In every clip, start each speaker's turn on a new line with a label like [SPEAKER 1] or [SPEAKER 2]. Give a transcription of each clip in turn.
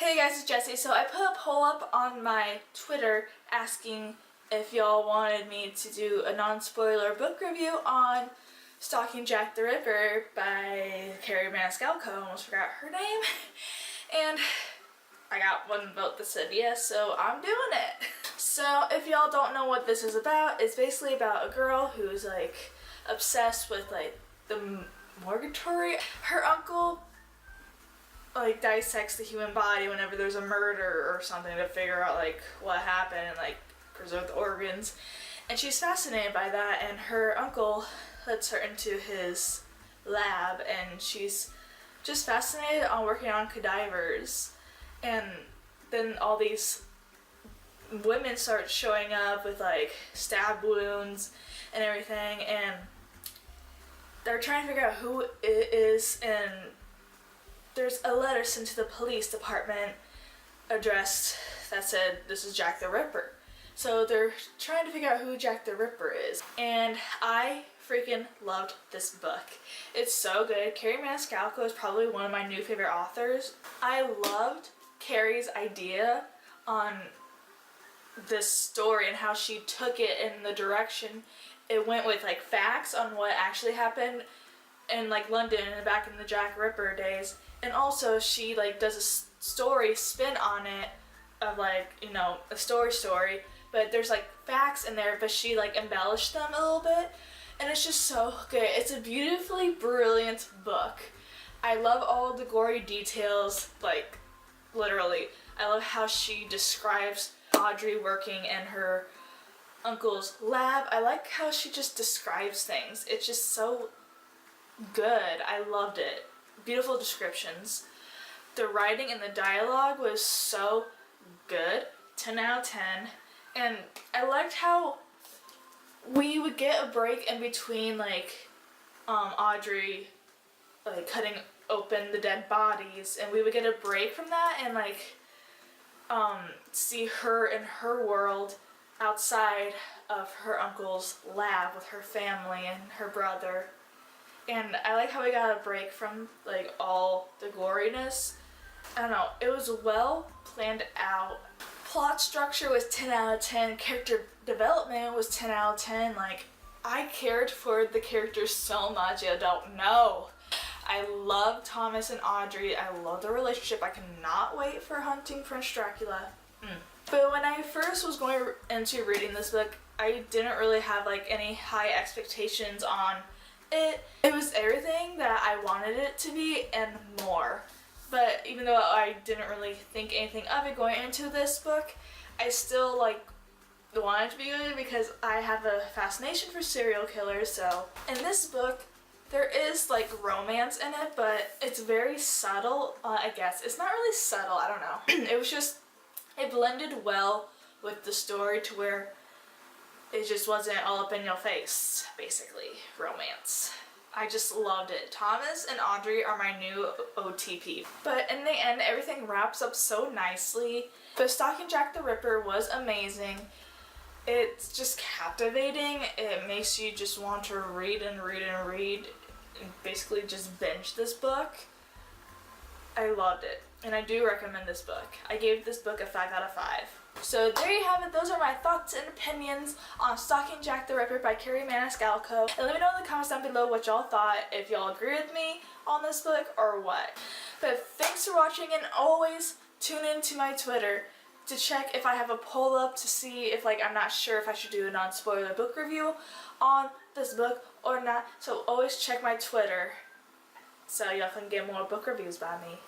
[SPEAKER 1] Hey guys, it's Jessie. So I put a poll up on my Twitter asking if y'all wanted me to do a non-spoiler book review on Stalking Jack the Ripper by Kerri Maniscalco. I almost forgot her name. And I got one vote that said yes, so I'm doing it. So if y'all don't know what this is about, it's basically about a girl who's like obsessed with like the morgatory. Her uncle like dissects the human body whenever there's a murder or something to figure out like what happened and like preserve the organs, and she's fascinated by that, and her uncle lets her into his lab and she's just fascinated on working on cadavers. And then all these women start showing up with like stab wounds and everything, and they're trying to figure out who it is, and there's a letter sent to the police department addressed that said, "This is Jack the Ripper." So they're trying to figure out who Jack the Ripper is. And I freaking loved this book. It's so good. Kerri Maniscalco is probably one of my new favorite authors. I loved Kerri's idea on this story and how she took it in the direction it went with, like facts on what actually happened in like London back in the Jack Ripper days. And also she like does a story spin on it of like, you know, a story, but there's like facts in there, but she like embellished them a little bit, and it's just so good. It's a beautifully brilliant book. I love all the gory details, like literally. I love how she describes Audrey working in her uncle's lab. I like how she just describes things. It's just so good. I loved it. Beautiful descriptions. The writing and the dialogue was so good. 10 out of 10. And I liked how we would get a break in between like Audrey like cutting open the dead bodies, and we would get a break from that and like see her in her world outside of her uncle's lab with her family and her brother. And I like how we got a break from like all the goriness. I don't know, it was well planned out. Plot structure was 10 out of 10. Character development was 10 out of 10. Like, I cared for the characters so much, you don't know. I love Thomas and Audrey. I love their relationship. I cannot wait for Hunting Prince Dracula. But when I first was going into reading this book, I didn't really have like any high expectations on it. It was everything that I wanted it to be and more. But even though I didn't really think anything of it going into this book, I still like wanted it to be good because I have a fascination for serial killers. So in this book, there is like romance in it, but it's very subtle, I guess. It's not really subtle, I don't know. It was just, it blended well with the story to where it just wasn't all up in your face, basically, romance. I just loved it. Thomas and Audrey are my new OTP. But in the end, everything wraps up so nicely. But Stalking Jack the Ripper was amazing. It's just captivating. It makes you just want to read and read and read and basically just binge this book. I loved it. And I do recommend this book. I gave this book a 5 out of 5. So there you have it. Those are my thoughts and opinions on Stalking Jack the Ripper by Kerri Maniscalco. And let me know in the comments down below what y'all thought, if y'all agree with me on this book or what. But thanks for watching, and always tune in to my Twitter to check if I have a poll up to see if like I'm not sure if I should do a non-spoiler book review on this book or not. So always check my Twitter so y'all can get more book reviews by me.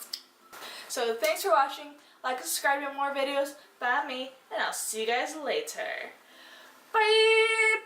[SPEAKER 1] So thanks for watching. Like and subscribe to more videos by me, and I'll see you guys later. Bye!